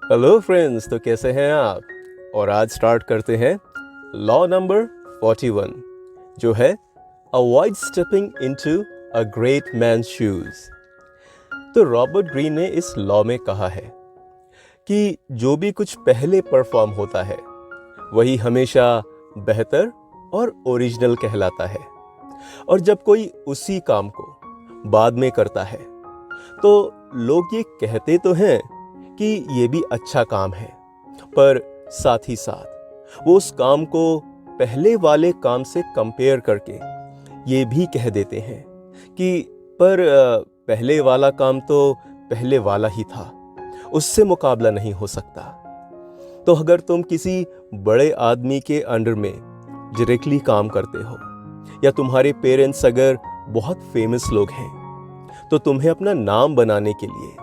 Hello friends, तो कैसे हैं आप। और आज स्टार्ट करते हैं लॉ नंबर 41, जो है avoid stepping into a great man shoes. तो रॉबर्ट ग्रीन ने इस लॉ में कहा है कि जो भी कुछ पहले परफॉर्म होता है वही हमेशा बेहतर और ओरिजिनल कहलाता है, और जब कोई उसी काम को बाद में करता है तो लोग ये कहते तो हैं कि ये भी अच्छा काम है, पर साथ ही साथ वो उस काम को पहले वाले काम से कंपेयर करके ये भी कह देते हैं कि पहले वाला काम तो पहले वाला ही था, उससे मुकाबला नहीं हो सकता। तो अगर तुम किसी बड़े आदमी के अंडर में डायरेक्टली काम करते हो, या तुम्हारे पेरेंट्स अगर बहुत फेमस लोग हैं, तो तुम्हें अपना नाम बनाने के लिए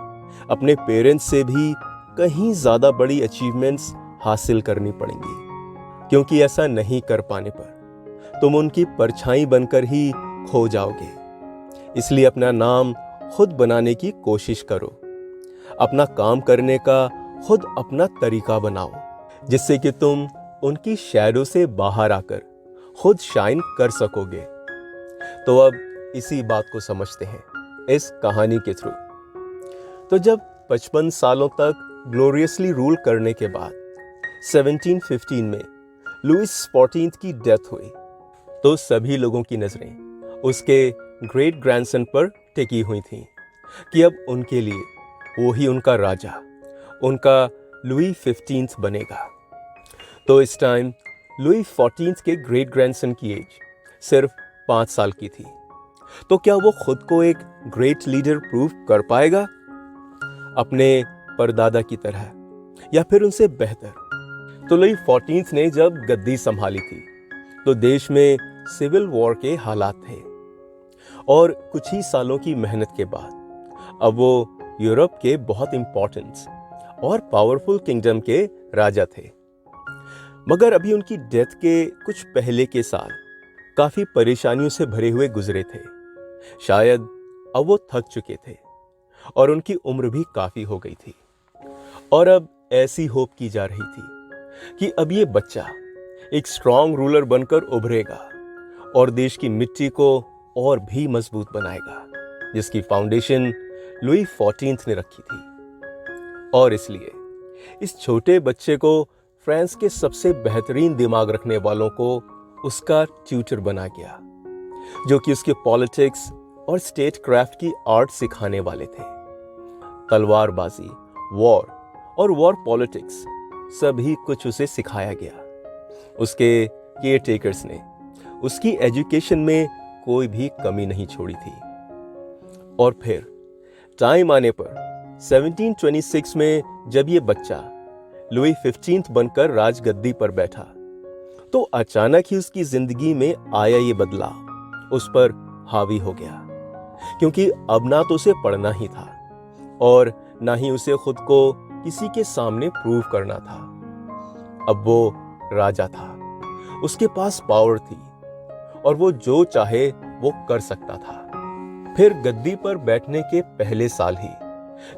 अपने पेरेंट्स से भी कहीं ज्यादा बड़ी अचीवमेंट्स हासिल करनी पड़ेंगी, क्योंकि ऐसा नहीं कर पाने पर तुम उनकी परछाई बनकर ही खो जाओगे। इसलिए अपना नाम खुद बनाने की कोशिश करो, अपना काम करने का खुद अपना तरीका बनाओ, जिससे कि तुम उनकी शैडो से बाहर आकर खुद शाइन कर सकोगे। तो अब इसी बात को समझते हैं इस कहानी के थ्रू। तो जब 55 सालों तक ग्लोरियसली रूल करने के बाद 1715 में लुइस 14 की डेथ हुई, तो सभी लोगों की नजरें उसके ग्रेट ग्रैंडसन पर टिकी हुई थीं कि अब उनके लिए वो ही उनका राजा, उनका लुई 15 बनेगा। तो इस टाइम लुई 14 के ग्रेट ग्रैंडसन की एज सिर्फ 5 साल की थी। तो क्या वो खुद को एक ग्रेट लीडर प्रूव कर पाएगा, अपने परदादा की तरह या फिर उनसे बेहतर। तो लुई 14 ने जब गद्दी संभाली थी तो देश में सिविल वॉर के हालात थे, और कुछ ही सालों की मेहनत के बाद अब वो यूरोप के बहुत इंपॉर्टेंट और पावरफुल किंगडम के राजा थे। मगर अभी उनकी डेथ के कुछ पहले के साल काफी परेशानियों से भरे हुए गुजरे थे। शायद अब वो थक चुके थे और उनकी उम्र भी काफी हो गई थी, और अब ऐसी होप की जा रही थी कि अब ये बच्चा एक स्ट्रॉन्ग रूलर बनकर उभरेगा और देश की मिट्टी को और भी मजबूत बनाएगा, जिसकी फाउंडेशन लुई 14 ने रखी थी। और इसलिए इस छोटे बच्चे को फ्रांस के सबसे बेहतरीन दिमाग रखने वालों को उसका ट्यूटर बना गया, जो कि उसके पॉलिटिक्स और स्टेट क्राफ्ट की आर्ट सिखाने वाले थे। तलवारबाजी, वॉर और वॉर पॉलिटिक्स सभी कुछ उसे सिखाया गया। उसके केयर टेकर्स ने उसकी एजुकेशन में कोई भी कमी नहीं छोड़ी थी। और फिर टाइम आने पर 1726 में जब ये बच्चा लुई 15 बनकर राजगद्दी पर बैठा, तो अचानक ही उसकी जिंदगी में आया ये बदलाव उस पर हावी हो गया, क्योंकि अब ना तो उसे पढ़ना ही था और ना ही उसे खुद को किसी के सामने प्रूव करना था। अब वो राजा था, उसके पास पावर थी और वो जो चाहे वो कर सकता था। फिर गद्दी पर बैठने के पहले साल ही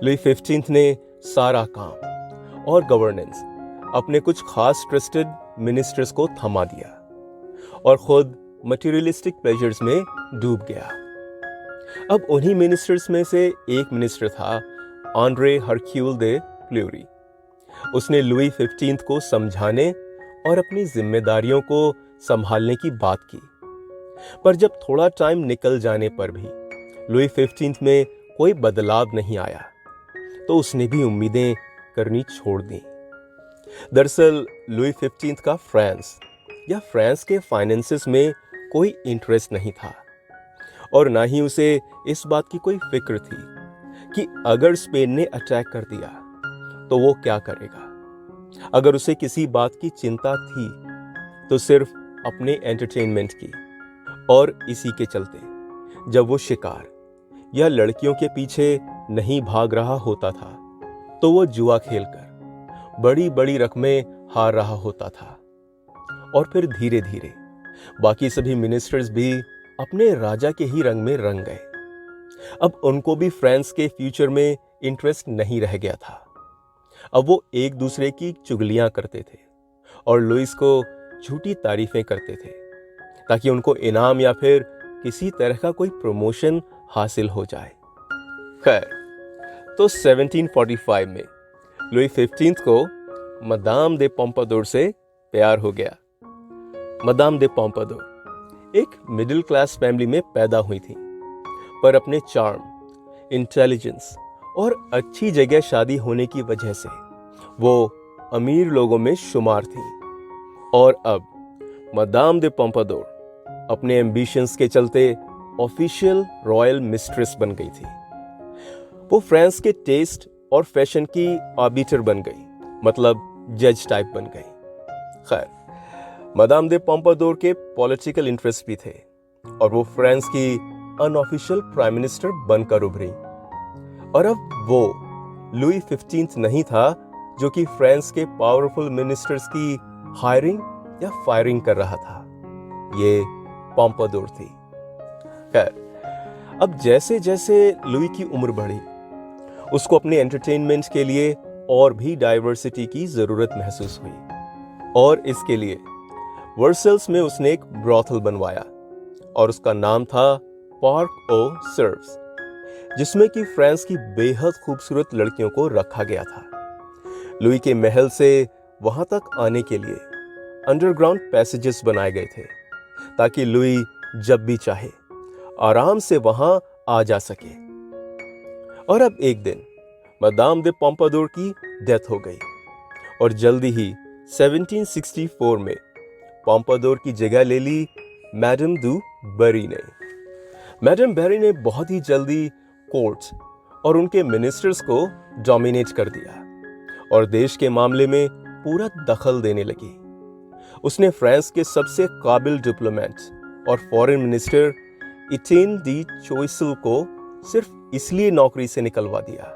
लुई 15 ने सारा काम और गवर्नेंस अपने कुछ खास ट्रस्टेड मिनिस्टर्स को थमा दिया और खुद मटेरियलिस्टिक प्लेजर्स में डूब गया। अब उन्हीं मिनिस्टर्स में से एक मिनिस्टर था आंद्रे हरक्यूल दे क्लूरी। उसने लुई 15 को समझाने और अपनी जिम्मेदारियों को संभालने की बात की, पर जब थोड़ा टाइम निकल जाने पर भी लुई 15 में कोई बदलाव नहीं आया, तो उसने भी उम्मीदें करनी छोड़ दी। दरअसल लुई 15 का फ्रांस के फाइनेंसेस में कोई इंटरेस्ट नहीं था, और ना ही उसे इस बात की कोई फिक्र थी कि अगर स्पेन ने अटैक कर दिया तो वो क्या करेगा। अगर उसे किसी बात की चिंता थी तो सिर्फ अपने एंटरटेनमेंट की, और इसी के चलते जब वो शिकार या लड़कियों के पीछे नहीं भाग रहा होता था तो वो जुआ खेलकर बड़ी बड़ी रकमें हार रहा होता था। और फिर धीरे धीरे बाकी सभी मिनिस्टर्स भी अपने राजा के ही रंग में रंग गए। अब उनको भी फ्रांस के फ्यूचर में इंटरेस्ट नहीं रह गया था। अब वो एक दूसरे की चुगलियां करते थे और लुइस को झूठी तारीफें करते थे ताकि उनको इनाम या फिर किसी तरह का कोई प्रमोशन हासिल हो जाए। खैर, तो 1745 में लुई 15 को मदाम दे पोम्पाडोर से प्यार हो गया। मदाम दे पोम्पाडोर एक मिडिल क्लास फैमिली में पैदा हुई थी, पर अपने चार्म, इंटेलिजेंस और अच्छी जगह शादी होने की वजह से वो अमीर लोगों में शुमार थी। और अब मदाम दे पोम्पाडोर अपने एम्बिशंस के चलते ऑफिशियल रॉयल मिस्ट्रेस बन गई थी। वो फ्रांस के टेस्ट और फैशन की आर्बिटर बन गई, मतलब जज टाइप बन गई। खैर, मदाम दे पोम्पाडोर के पॉलिटिकल इंटरेस्ट भी थे और वो फ्रांस की अनऑफिशियल प्राइम मिनिस्टर बनकर उभरी। और अब वो लुई 15 नहीं था जो कि फ्रांस के पावरफुल मिनिस्टर्स की हायरिंग या फायरिंग कर रहा था, ये पोम्पाडोर थी। खैर, अब जैसे जैसे लुई की उम्र बढ़ी, उसको अपने एंटरटेनमेंट के लिए और भी डाइवर्सिटी की जरूरत महसूस हुई और इसके लिए वर्सेल्स में उसने एक ब्रॉथल बनवाया और उसका नाम था पार्क ओ सर्व्स, जिसमें कि फ्रांस की बेहद खूबसूरत लड़कियों को रखा गया था। लुई के महल से वहां तक आने के लिए अंडरग्राउंड पैसेजेस बनाए गए थे ताकि लुई जब भी चाहे आराम से वहां आ जा सके। और अब एक दिन मदाम दे पोम्पाडोर की डेथ हो गई और जल्दी ही 1764 में पोम्पाडोर की जगह ले ली मैडम दू बरी ने। मैडम बेरी ने बहुत ही जल्दी कोर्ट्स और उनके मिनिस्टर्स को डोमिनेट कर दिया और देश के मामले में पूरा दखल देने लगी। उसने फ्रांस के सबसे काबिल डिप्लोमेट्स और फॉरेन मिनिस्टर इटेन दी चोइसल को सिर्फ इसलिए नौकरी से निकलवा दिया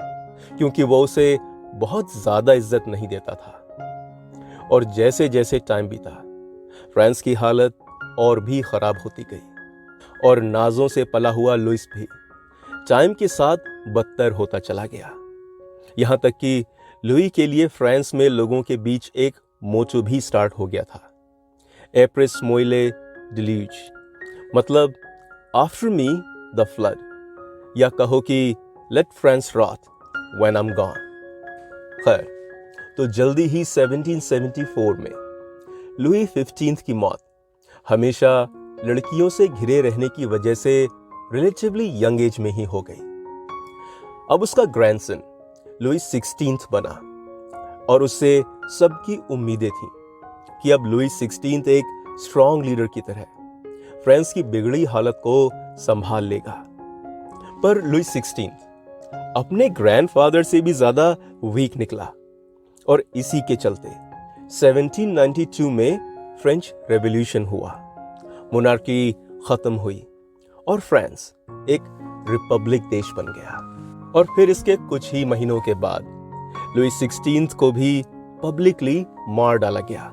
क्योंकि वो उसे बहुत ज्यादा इज्जत नहीं देता था। और जैसे जैसे टाइम बीता, फ्रांस की हालत और भी खराब होती गई और नाजों से पला हुआ लुइस भी टाइम के साथ बदतर होता चला गया। यहां तक कि लुई के लिए फ्रांस में लोगों के बीच एक मोचो भी स्टार्ट हो गया था, एप्रेस मोइले डिलीज, मतलब आफ्टर मी द फ्लड, या कहो कि let France rot when I am gone. खैर, तो जल्दी ही 1774 में लुई 15 की मौत हमेशा लड़कियों से घिरे रहने की वजह से रिलेटिवली यंग एज में ही हो गई। अब उसका ग्रैंडसन लुई 16 बना और उससे सबकी उम्मीदें थी कि अब लुई 16 एक स्ट्रॉन्ग लीडर की तरह फ्रांस की बिगड़ी हालत को संभाल लेगा। पर लुई 16 अपने ग्रैंडफादर से भी ज्यादा वीक निकला और इसी के चलते 1792 में फ्रेंच रेवोल्यूशन हुआ, मोनार्की खत्म हुई और फ्रांस एक रिपब्लिक देश बन गया। और फिर इसके कुछ ही महीनों के बाद लुई 16 को भी पब्लिकली मार डाला गया।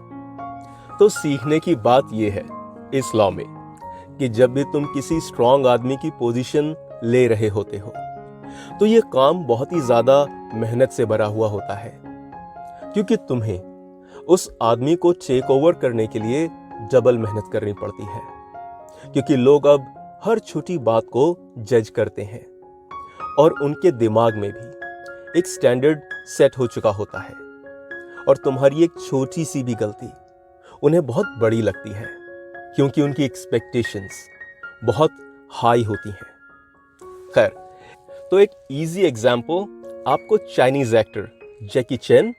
तो सीखने की बात यह है इस लॉ में कि जब भी तुम किसी स्ट्रॉन्ग आदमी की पोजीशन ले रहे होते हो तो यह काम बहुत ही ज्यादा मेहनत से भरा हुआ होता है, क्योंकि तुम्हें उस आदमी को टेक ओवर करने के लिए डबल मेहनत करनी पड़ती है, क्योंकि लोग अब हर छोटी बात को जज करते हैं और उनके दिमाग में भी एक स्टैंडर्ड सेट हो चुका होता है और तुम्हारी एक छोटी सी भी गलती उन्हें बहुत बड़ी लगती है क्योंकि उनकी एक्सपेक्टेशंस बहुत हाई होती हैं। खैर, तो एक इजी एग्जाम्पल आपको चाइनीज एक्टर जैकी चैन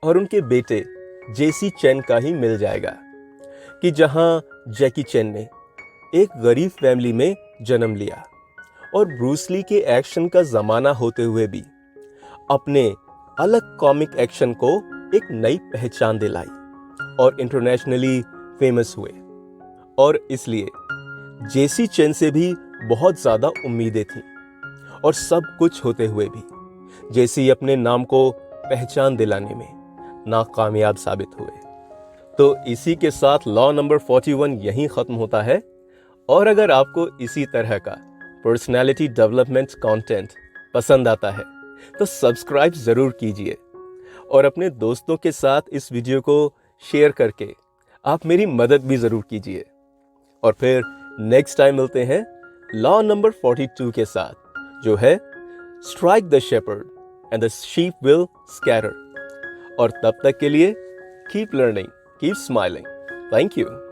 और उनके बेटे जेसी चैन का ही मिल जाएगा कि जहां जैकी चैन ने एक गरीब फैमिली में जन्म लिया और ब्रूस ली के एक्शन का जमाना होते हुए भी अपने अलग कॉमिक एक्शन को एक नई पहचान दिलाई और इंटरनेशनली फेमस हुए। और इसलिए जेसी चेन से भी बहुत ज्यादा उम्मीदें थी और सब कुछ होते हुए भी जेसी अपने नाम को पहचान दिलाने में नाकामयाब साबित हुए। तो इसी के साथ लॉ नंबर 41 यहीं खत्म होता है। और अगर आपको इसी तरह का पर्सनालिटी डेवलपमेंट कंटेंट पसंद आता है तो सब्सक्राइब जरूर कीजिए और अपने दोस्तों के साथ इस वीडियो को शेयर करके आप मेरी मदद भी ज़रूर कीजिए। और फिर नेक्स्ट टाइम मिलते हैं लॉ नंबर 42 के साथ, जो है strike the shepherd and the sheep will scatter. और तब तक के लिए keep learning, keep smiling. Thank you.